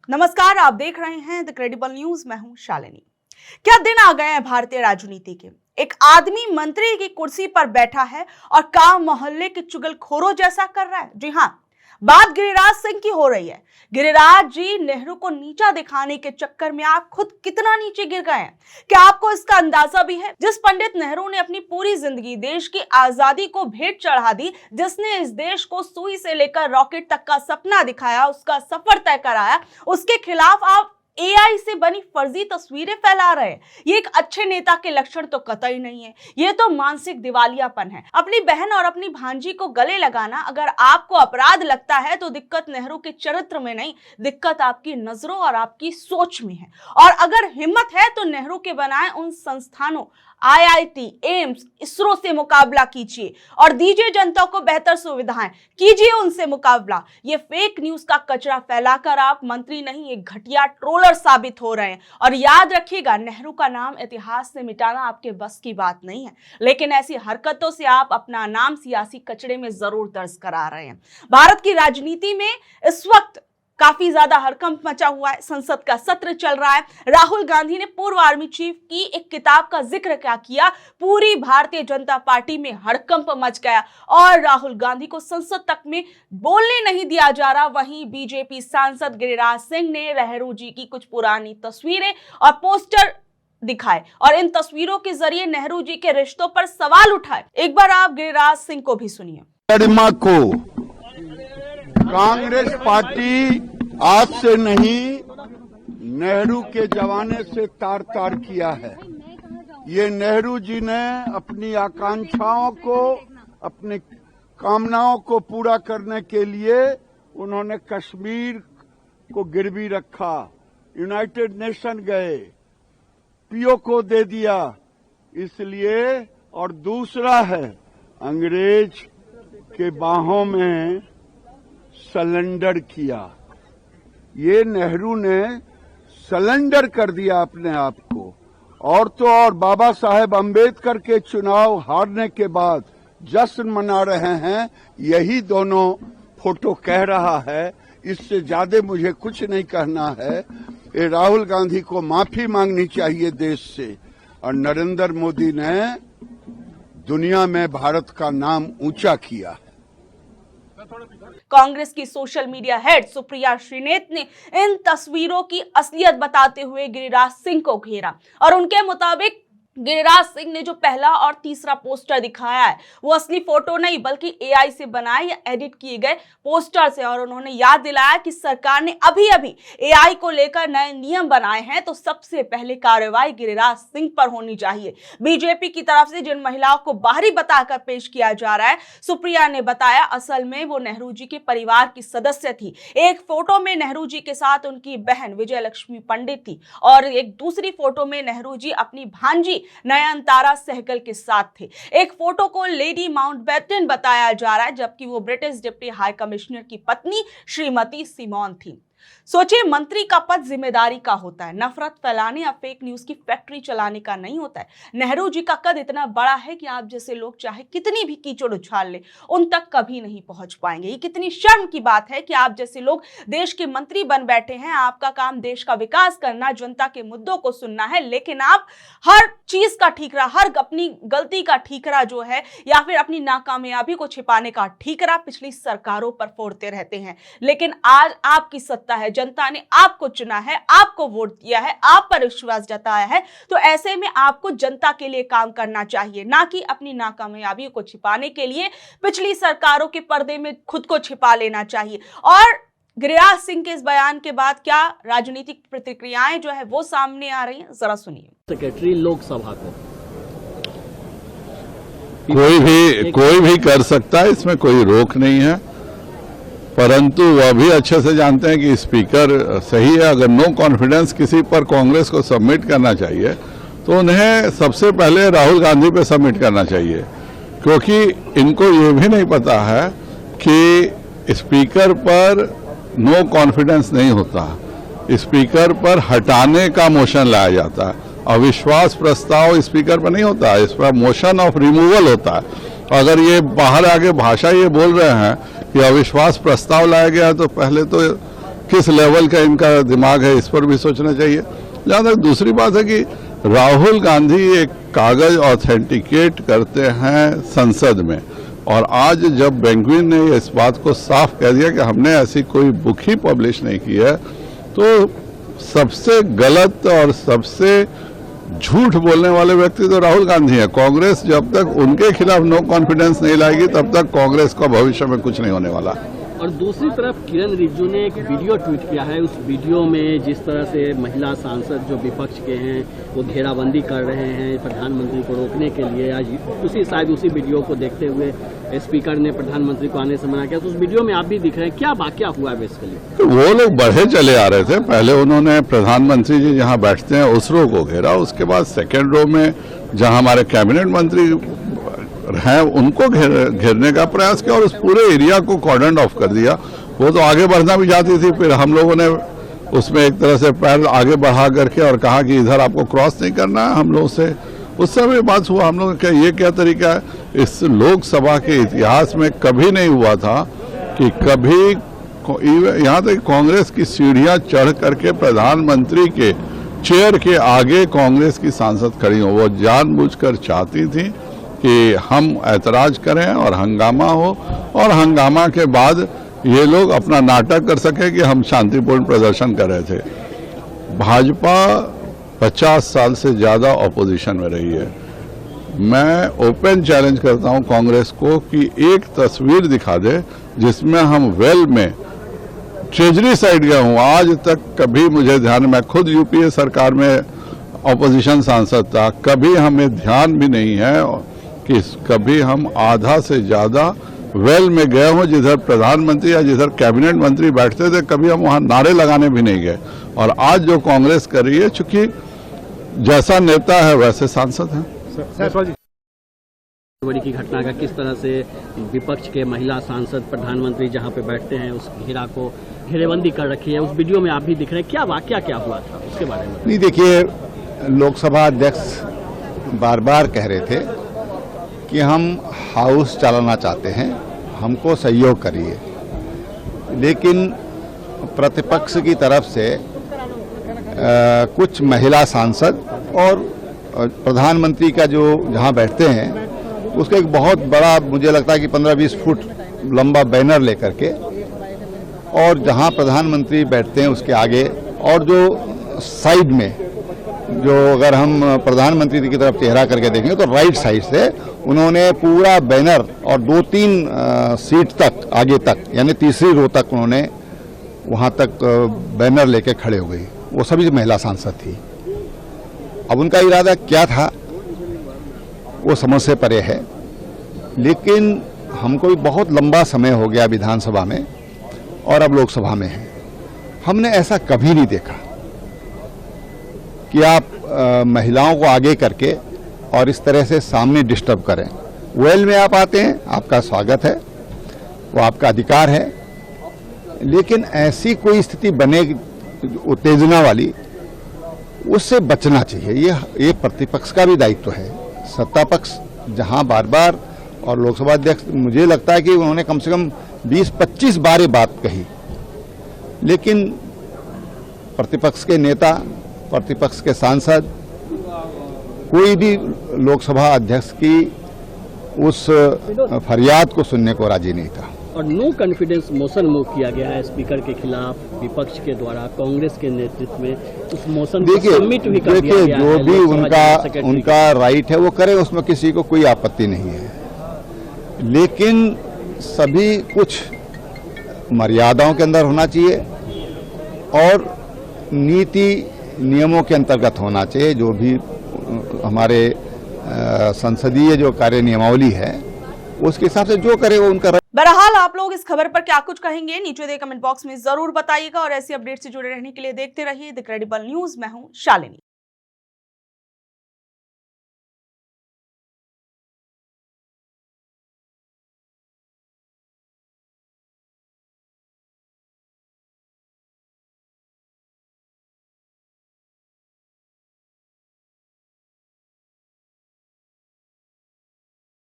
नमस्कार, आप देख रहे हैं द क्रेडिबल न्यूज। मैं हूं शालिनी। क्या दिन आ गए हैं भारतीय राजनीति के। एक आदमी मंत्री की कुर्सी पर बैठा है और काम मोहल्ले के चुगलखोरों जैसा कर रहा है। जी हां, बात गिरिराज सिंह की हो रही है। गिरिराज जी नेहरू को नीचा दिखाने के चक्कर में आप खुद कितना नीचे गिर गए हैं, क्या आपको इसका अंदाजा भी है? जिस पंडित नेहरू ने अपनी पूरी जिंदगी देश की आजादी को भेंट चढ़ा दी, जिसने इस देश को सुई से लेकर रॉकेट तक का सपना दिखाया, उसका सफर तय कराया, उसके खिलाफ आप एआई से बनी फर्जी तस्वीरें फैला रहे हैं। ये एक अच्छे नेता के लक्षण तो कतई नहीं है, ये तो मानसिक दिवालियापन है। अपनी बहन और अपनी भांजी को गले लगाना अगर आपको अपराध लगता है तो दिक्कत नेहरू के चरित्र में नहीं, दिक्कत आपकी नजरों और आपकी सोच में है। और अगर हिम्मत है तो नेहरू के बनाए उन संस्थानों आईआईटी, एम्स, इसरो से मुकाबला कीजिए और दीजिए जनता को बेहतर सुविधाएं, कीजिए उनसे मुकाबला। ये फेक न्यूज का कचरा फैलाकर आप मंत्री नहीं, एक घटिया ट्रोलर साबित हो रहे हैं। और याद रखिएगा, नेहरू का नाम इतिहास से मिटाना आपके बस की बात नहीं है, लेकिन ऐसी हरकतों से आप अपना नाम सियासी कचरे में जरूर दर्ज करा रहे हैं। भारत की राजनीति में इस वक्त काफी ज्यादा हड़कंप मचा हुआ है। संसद का सत्र चल रहा है। राहुल गांधी ने पूर्व आर्मी चीफ की एक किताब का जिक्र क्या किया, पूरी भारतीय जनता पार्टी में हड़कंप मच गया और राहुल गांधी को संसद तक में बोलने नहीं दिया जा रहा। वहीं बीजेपी सांसद गिरिराज सिंह ने नेहरू जी की कुछ पुरानी तस्वीरें और पोस्टर दिखाए और इन तस्वीरों के जरिए नेहरू जी के रिश्तों पर सवाल उठाए। एक बार आप गिरिराज सिंह को भी सुनिए। कांग्रेस पार्टी आज से नहीं, नेहरू के जमाने से तार तार किया है। ये नेहरू जी ने अपनी आकांक्षाओं को, अपनी कामनाओं को पूरा करने के लिए उन्होंने कश्मीर को गिरवी रखा, यूनाइटेड नेशन गए, पीओ को दे दिया इसलिए। और दूसरा है, अंग्रेज के बाहों में सरेंडर किया। ये नेहरू ने सरेंडर कर दिया अपने आप को। और तो और बाबा साहेब अम्बेडकर के चुनाव हारने के बाद जश्न मना रहे हैं। यही दोनों फोटो कह रहा है, इससे ज्यादा मुझे कुछ नहीं कहना है। ये राहुल गांधी को माफी मांगनी चाहिए देश से। और नरेंद्र मोदी ने दुनिया में भारत का नाम ऊंचा किया। कांग्रेस की social media head Supriya Shrinate ने इन तस्वीरों की असलियत बताते हुए गिरिराज सिंह को घेरा और उनके मुताबिक गिरिराज सिंह ने जो पहला और तीसरा पोस्टर दिखाया है वो असली फोटो नहीं बल्कि एआई से बनाए या एडिट किए गए पोस्टर से। और उन्होंने याद दिलाया कि सरकार ने अभी अभी एआई को लेकर नए नियम बनाए हैं, तो सबसे पहले कार्रवाई गिरिराज सिंह पर होनी चाहिए। बीजेपी की तरफ से जिन महिलाओं को बाहरी बताकर पेश किया जा रहा है, सुप्रिया ने बताया असल में वो नेहरू जी के परिवार की सदस्य थी। एक फोटो में नेहरू जी के साथ उनकी बहन विजय लक्ष्मी पंडित थी और एक दूसरी फोटो में नेहरू जी अपनी भांजी नयनतारा सहगल के साथ थे। एक फोटो को लेडी माउंटबेटन बताया जा रहा है, जबकि वो ब्रिटिश डिप्टी हाई कमिश्नर की पत्नी श्रीमती सिमोन थी। सोचिए, मंत्री का पद जिम्मेदारी का होता है, नफरत फैलाने या फेक न्यूज की फैक्ट्री चलाने का नहीं होता है। नेहरू जी का कद इतना बड़ा है कि आप जैसे लोग चाहे कितनी भी कीचड़ उछाल ले, उन तक कभी नहीं पहुंच पाएंगे। ये कितनी शर्म की बात है कि आप जैसे लोग देश के मंत्री बन बैठे हैं। आपका काम देश का विकास करना, जनता के मुद्दों को सुनना है, लेकिन आप हर चीज का ठीकरा, हर अपनी गलती का ठीकरा जो है या फिर अपनी नाकामयाबी को छिपाने का ठीकरा पिछली सरकारों पर फोड़ते रहते हैं। लेकिन आज आपकी सत्ता है, जनता ने आपको चुना है, आपको वोट दिया है, आप पर विश्वास जताया है, तो ऐसे में आपको जनता के लिए काम करना चाहिए, ना कि अपनी नाकामयाबी को छिपाने के लिए पिछली सरकारों के पर्दे में खुद को छिपा लेना चाहिए। और गिरिराज सिंह के इस बयान के बाद क्या राजनीतिक प्रतिक्रियाएं जो है वो सामने आ रही हैं, जरा सुनिए। सेक्रेटरी लोकसभा को कोई भी कर सकता है, इसमें कोई रोक नहीं है, परंतु वह भी अच्छे से जानते हैं कि स्पीकर सही है। अगर नो कॉन्फिडेंस किसी पर कांग्रेस को सबमिट करना चाहिए तो उन्हें सबसे पहले राहुल गांधी पे सबमिट करना चाहिए, क्योंकि इनको ये भी नहीं पता है कि स्पीकर पर नो कॉन्फिडेंस नहीं होता, स्पीकर पर हटाने का मोशन लाया जाता है। अविश्वास प्रस्ताव स्पीकर पर नहीं होता, इस पर मोशन ऑफ रिमूवल होता है। अगर ये बाहर आगे भाषा ये बोल रहे हैं कि अविश्वास प्रस्ताव लाया गया, तो पहले तो किस लेवल का इनका दिमाग है, इस पर भी सोचना चाहिए। जहाँ तक दूसरी बात है कि राहुल गांधी एक कागज ऑथेंटिकेट करते हैं संसद में, और आज जब बेंगविन ने इस बात को साफ कह दिया कि हमने ऐसी कोई बुक ही पब्लिश नहीं की है, तो सबसे गलत और सबसे झूठ बोलने वाले व्यक्ति तो राहुल गांधी है। कांग्रेस जब तक उनके खिलाफ नो कॉन्फिडेंस नहीं लाएगी तब तक कांग्रेस का भविष्य में कुछ नहीं होने वाला। और दूसरी तरफ किरण रिजिजू ने एक वीडियो ट्वीट किया है। उस वीडियो में जिस तरह से महिला सांसद जो विपक्ष के हैं वो घेराबंदी कर रहे हैं प्रधानमंत्री को रोकने के लिए, आज उसी वीडियो को देखते हुए स्पीकर ने प्रधानमंत्री को आने से मना किया। तो उस वीडियो में आप भी दिख रहे हैं, क्या वाकया हुआ है बेसिकली? तो वो लोग बढ़े चले आ रहे थे। पहले उन्होंने प्रधानमंत्री जी जहां बैठते हैं उस रो को घेरा, उसके बाद सेकेंड रो में जहां हमारे कैबिनेट मंत्री हैं उनको घेरने का प्रयास किया और उस पूरे एरिया को कॉर्डन ऑफ कर दिया। वो तो आगे बढ़ना भी चाहती थी, फिर हम लोगों ने उसमें एक तरह से पैर आगे बढ़ा करके और कहा कि इधर आपको क्रॉस नहीं करना है। हम लोग से उस समय बात हुआ, हम लोग क्या ये क्या तरीका है? इस लोकसभा के इतिहास में कभी नहीं हुआ था कि कभी यहाँ तक कांग्रेस की सीढ़ियां चढ़ करके प्रधानमंत्री के चेयर के आगे कांग्रेस की सांसद खड़ी हो। वो जानबूझकर चाहती थी कि हम ऐतराज करें और हंगामा हो, और हंगामा के बाद ये लोग अपना नाटक कर सके कि हम शांतिपूर्ण प्रदर्शन कर रहे थे। भाजपा 50 साल से ज़्यादा ऑपोजिशन में रही है। मैं ओपन चैलेंज करता हूं कांग्रेस को कि एक तस्वीर दिखा दे जिसमें हम वेल में ट्रेजरी साइड गया हूं। आज तक कभी मुझे ध्यान, मैं खुद यूपीए सरकार में ऑपोजिशन सांसद था, कभी हमें ध्यान भी नहीं है कि कभी हम आधा से ज्यादा वेल में गए हों जिधर प्रधानमंत्री या जिधर कैबिनेट मंत्री बैठते थे, कभी हम वहां नारे लगाने भी नहीं गए। और आज जो कांग्रेस कर रही है, चूंकि जैसा नेता है वैसे सांसद हैं। बड़ी की घटना का किस तरह से विपक्ष के महिला सांसद प्रधानमंत्री जहां पे बैठते हैं उस घेरेबंदी कर रखी है, उस वीडियो में आप भी दिख रहे हैं, क्या वाकया क्या हुआ था उसके बारे में? नहीं, देखिए, लोकसभा अध्यक्ष बार बार कह रहे थे कि हम हाउस चलाना चाहते हैं, हमको सहयोग करिए, लेकिन प्रतिपक्ष की तरफ से कुछ महिला सांसद और प्रधानमंत्री का जो जहां बैठते हैं उसका एक बहुत बड़ा, मुझे लगता है कि 15-20 फुट लंबा बैनर लेकर के, और जहां प्रधानमंत्री बैठते हैं उसके आगे और जो साइड में, जो अगर हम प्रधानमंत्री की तरफ चेहरा करके देखेंगे तो राइट साइड से उन्होंने पूरा बैनर और 2-3 सीट तक आगे तक, यानी तीसरी रो तक उन्होंने वहां तक बैनर लेके खड़े हो गई। वो सभी महिला सांसद थी। अब उनका इरादा क्या था वो समझ से परे है, लेकिन हमको भी बहुत लंबा समय हो गया विधानसभा में और अब लोकसभा में है, हमने ऐसा कभी नहीं देखा कि आप महिलाओं को आगे करके और इस तरह से सामने डिस्टर्ब करें। वेल में आप आते हैं, आपका स्वागत है, वो आपका अधिकार है, लेकिन ऐसी कोई स्थिति बने उत्तेजना वाली, उससे बचना चाहिए। ये प्रतिपक्ष का भी दायित्व है। सत्ता पक्ष जहां बार बार, और लोकसभा अध्यक्ष, मुझे लगता है कि उन्होंने कम से कम 20-25 बार ये बात कही, लेकिन प्रतिपक्ष के नेता, प्रतिपक्ष के सांसद, कोई भी लोकसभा अध्यक्ष की उस फरियाद को सुनने को राजी नहीं था। और नो कॉन्फिडेंस मोशन मूव किया गया है स्पीकर के खिलाफ विपक्ष के द्वारा कांग्रेस के नेतृत्व में। उस मोशन को सबमिट भी कर दिया गया है। जो भी उनका राइट है वो करें, उसमें किसी को कोई आपत्ति नहीं है, लेकिन सभी कुछ मर्यादाओं के अंदर होना चाहिए और नीति नियमों के अंतर्गत होना चाहिए। जो भी हमारे संसदीय जो कार्य नियमावली है उसके हिसाब से जो करे वो उनका। बहरहाल आप लोग इस खबर पर क्या कुछ कहेंगे नीचे दिए कमेंट बॉक्स में जरूर बताइएगा, और ऐसी अपडेट से जुड़े रहने के लिए देखते रहिए द क्रेडिबल न्यूज। मैं हूं शालिनी।